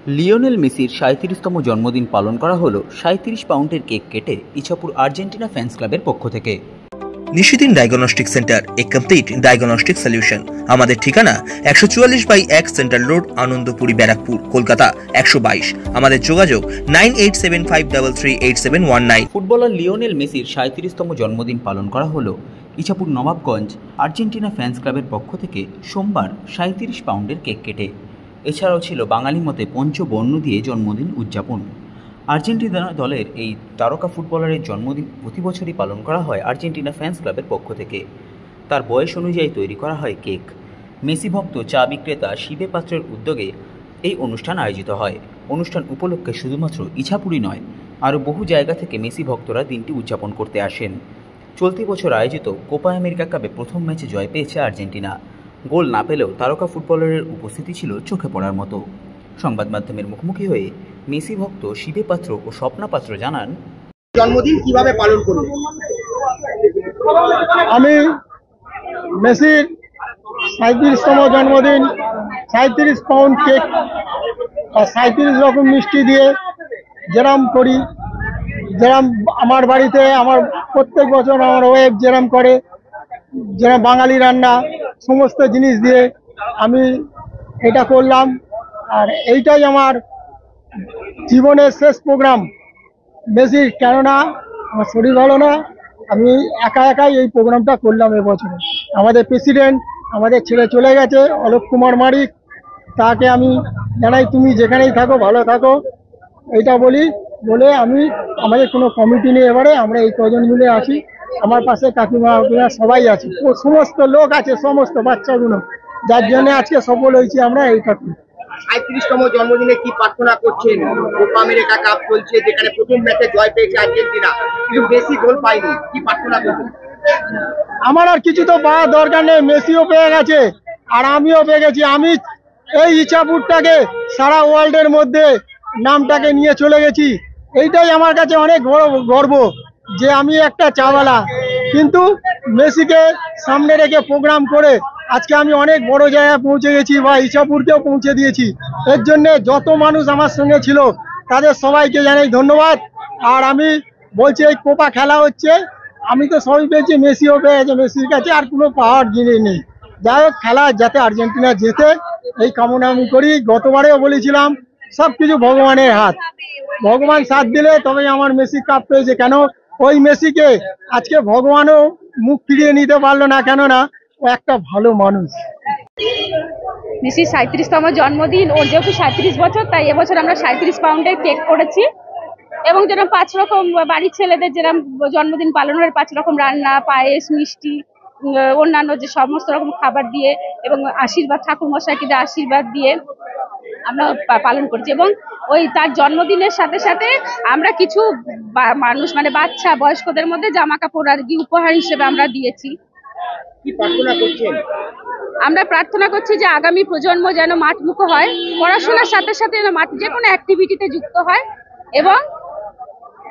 Lionel মেসির ৩৭তম জন্মদিন পালন করা হলো ৩৭ পাউন্ডের কেক কেটে ইছাপুর আর্জেন্টিনা ফ্যান্স ক্লাবের পক্ষ থেকে। নিশিদিন ডায়াগনস্টিক সেন্টার, এ কমপ্লিট ডায়াগনস্টিক সলিউশন। আমাদের ঠিকানা ১৪৪/১ সেন্ট্রাল রোড, আনন্দপুরি, ব্যারাকপুর, কলকাতা ১২২। আমাদের যোগাযোগ 9875338719। ফুটবলার লিওনেল মেসির ৩৭তম জন্মদিন পালন করা হলো ইছাপুর নবাবগঞ্জ আর্জেন্টিনা ফ্যান্স ক্লাবের পক্ষ থেকে সোমবার ৩৭ পাউন্ডের কেক কেটে। এছাড়াও ছিল বাঙালি মতে পঞ্চবর্ণ দিয়ে জন্মদিন উদযাপন। আর্জেন্টিনা দলের এই তারকা ফুটবলারের জন্মদিন প্রতি বছরই পালন করা হয় আর্জেন্টিনা ফ্যান্স ক্লাবের পক্ষ থেকে। তার বয়স অনুযায়ী তৈরি করা হয় কেক। মেসি ভক্ত চা বিক্রেতা শিবে পাত্রের উদ্যোগে এই অনুষ্ঠান আয়োজিত হয়। অনুষ্ঠান উপলক্ষে শুধুমাত্র ইছাপুরই নয়, আরও বহু জায়গা থেকে মেসি ভক্তরা দিনটি উদযাপন করতে আসেন। চলতি বছর আয়োজিত কোপা আমেরিকা কাপে প্রথম ম্যাচে জয় পেয়েছে আর্জেন্টিনা। গোল না পেলেও তারকা ফুটবলারের উপস্থিতি ছিল চোখে পড়ার মতো। সংবাদ মাধ্যমের মুখোমুখি হয়ে মেসি ভক্ত শিবে পাত্র ও স্বপ্না পাত্র জানান, জন্মদিন কিভাবে পালন করুন? আমি মেসির ৩৭তম জন্মদিন ৩৭ পাউন্ড কেক আর ৩৭ রকম মিষ্টি দিয়ে যেরাম করি, যেরাম আমার বাড়িতে আমার প্রত্যেক বছর আমার ওয়েব যেরাম করে, যেরাম বাঙালি রান্না সমস্ত জিনিস দিয়ে আমি এটা করলাম। আর এইটাই আমার জীবনের শেষ প্রোগ্রাম মেসির, কেননা আমার শরীর ভালো না, আমি একাই এই প্রোগ্রামটা করলাম এবছরে। আমাদের প্রেসিডেন্ট আমাদের ছেড়ে চলে গেছে, অলোক কুমার মারিক, তাকে আমি জানাই তুমি যেখানেই থাকো ভালো থাকো, এইটা বলে আমি আমাদের কোনো কমিটি নেই, এবারে আমরা এই কজন মিলে আছি। আমার পাশে কাকিমা সবাই আছে, ও সমস্ত লোক আছে, সমস্ত বাচ্চাগুলো, যার জন্য আজকে সফল হয়েছি আমরা। এইটা ৩৭তম জন্মদিনে কি প্রার্থনা করছেন? কোপা আমেরিকা কাপ চলছে, যেখানে প্রথম ম্যাচে জয় পেয়েছে আর্জেন্টিনা, কিন্তু বেশি গোল পায়নি, কি প্রার্থনা করবেন? আমার আর কিছু তো পাওয়ার দরকার নেই, মেসিও পেয়ে গেছে আর আমিও পেয়ে গেছি। আমি এই ইছাপুরটাকে সারা ওয়ার্ল্ডের মধ্যে নামটাকে নিয়ে চলে গেছি, এইটাই আমার কাছে অনেক বড় গর্ব যে আমি একটা চাওয়ালা, কিন্তু মেসিকে সামনে রেখে প্রোগ্রাম করে আজকে আমি অনেক বড় জায়গায় পৌঁছে গেছি বা ইছাপুরকেও পৌঁছে দিয়েছি। এর জন্য যত মানুষ আমার সঙ্গে ছিল তাদের সবাইকে জানাই ধন্যবাদ। আর আমি বলছি এই কোপা খেলা হচ্ছে, আমি তো সবই পেয়েছি, মেসিও পেয়েছে, মেসির কাছে আর কোনো পাওয়ার জিনিস নেই। যাই হোক, খেলা যাতে আর্জেন্টিনা জেতে এই কামনা আমি করি। গতবারেও বলেছিলাম সব কিছু ভগবানের হাত, ভগবান সাথ দিলে তবেই আমার মেসি কাপ পেয়েছে। কেন ওই মেসিকে আজকে ভগবানও মুখ ফিরিয়ে নিতে পারলো না, কেননা ও একটা ভালো মানুষ। মেসির ৩৭তম জন্মদিন, ওর যেহেতু ৩৭ বছর, তাই এবছর আমরা ৩৭ পাউন্ডের কেক করেছি। এবং যেরকম ৫ রকম বাড়ির ছেলেদের যেরকম জন্মদিন পালনের ৫ রকম রান্না, পায়েস, মিষ্টি, অন্যান্য যে সমস্ত রকম খাবার দিয়ে এবং আশীর্বাদ, ঠাকুর মশাইকে দিয়ে আশীর্বাদ দিয়ে আমরা পালন করছি। এবং ওই তার জন্মদিনের সাথে সাথে আমরা কিছু মানুষ মানে বাচ্চা বয়স্কদের মধ্যে জামা কাপড় আর কি উপহার হিসেবে আমরা দিয়েছি। কি প্রার্থনা করছেন? আমরা প্রার্থনা করছি যে আগামী প্রজন্ম যেন মাঠমুখো হয়, পড়াশোনার সাথে সাথে যেন যে কোনো অ্যাক্টিভিটিতে যুক্ত হয়। এবং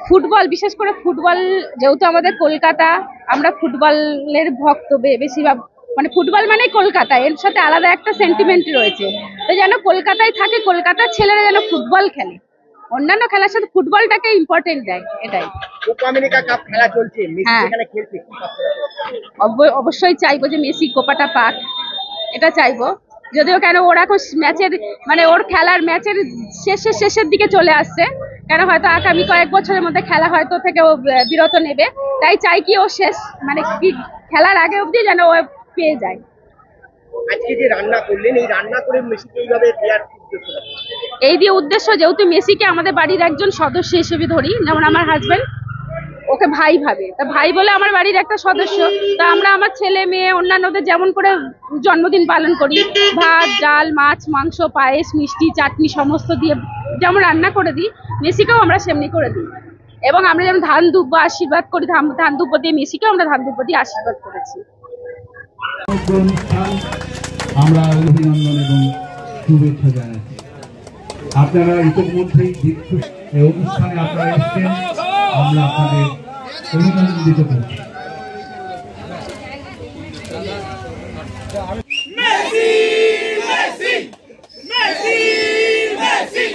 ফুটবল, বিশেষ করে ফুটবল, যেহেতু আমাদের কলকাতা, আমরা ফুটবলের ভক্ত বেশিরভাগ, মানে ফুটবল মানে কলকাতা, এর সাথে আলাদা একটা সেন্টিমেন্ট রয়েছে। তো যেন কলকাতায় থাকে, কলকাতার ছেলেরা যেন ফুটবল খেলে, অন্যান্য খেলার সাথে ফুটবলটাকে ইম্পর্টেন্ট দেয়, এটাই। কোপা আমেরিকা কাপ খেলা চলছে, মেসি এখানে খেলছে, কি অবশ্যই চাইবো যে মেসি কোপাটা পাক, এটা চাইবো। যদিও কেন ওরা ম্যাচের মানে ওর খেলার ম্যাচের শেষের দিকে চলে আসছে, কেন হয়তো আগামী কয়েক বছরের মধ্যে খেলা হয়তো থেকে ও বিরত নেবে, তাই চাই কি ও শেষ মানে কি খেলার আগে অবধি যেন ও পেয়ে যায়। আজকে যে রান্না করলেন, এই রান্না করে মেসিকে এইভাবে দেওয়ার এই দিয়ে উদ্দেশ্য, যেহেতু মেসিকে আমাদের বাড়ির একজন সদস্য হিসেবে ধরি, যেমন আমার হাজবেন্ড ওকে ভাই ভাবে, তা ভাই বলে আমার বাড়ির একটা সদস্য, তা আমরা আমার ছেলে মেয়ে অন্যান্যদের যেমন করে জন্মদিন পালন করি, ভাত, ডাল, মাছ, মাংস, পায়েস, মিষ্টি, চাটনি সমস্ত দিয়ে যেমন রান্না করে দিই, মেসিকেও আমরা সেমনি করে দিই। এবং আমরা যেমন ধান দুব্ব আশীর্বাদ করি, ধান দুব্ব দিয়ে মেসিকেও আমরা ধান দুব্ব দিয়ে আশীর্বাদ করেছি। আমরা অভিনন্দন এবং শুভেচ্ছা জানাচ্ছি। আপনারা ইতিমধ্যেই এই অনুষ্ঠানে আপনারা এসেছেন, আমরা আপনাদের অভিনন্দিত করছি। মেসি মেসি মেসি মেসি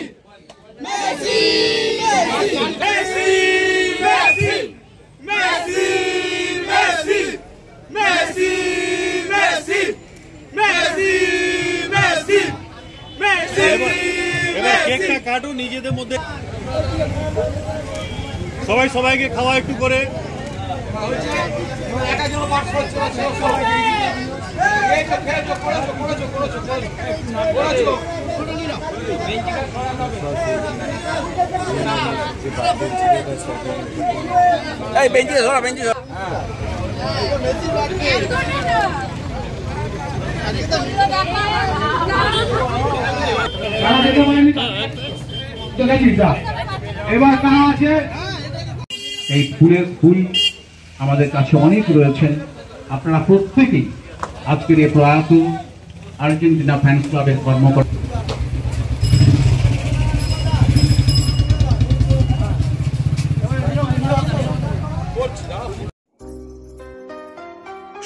কেকটা কাটো নিজেদের মধ্যে, সবাই সবাইকে খাওয়া একটু করে। এবার কারা আছে? এই ফুল আমাদের কাছে অনেক রয়েছেন। আপনারা প্রত্যেকেই আজকের এই প্রয়াত আর্জেন্টিনা ফ্যান্স ক্লাবের কর্মকর্তা।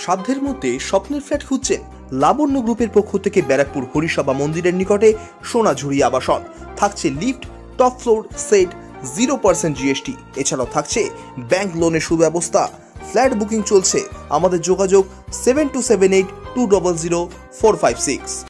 সাধ্যের মধ্যে স্বপ্নের ফ্ল্যাট খুঁজছেন? লাবণ্য গ্রুপের পক্ষ থেকে ব্যারাকপুর হরিসভা মন্দিরের নিকটে সোনাঝুরি আবাসন। থাকছে lift, top floor, set, 0% GST। এছাড়াও থাকছে ব্যাংক লোনের সুব্যবস্থা। ফ্ল্যাট বুকিং চলছে। আমাদের যোগাযোগ 7278200456।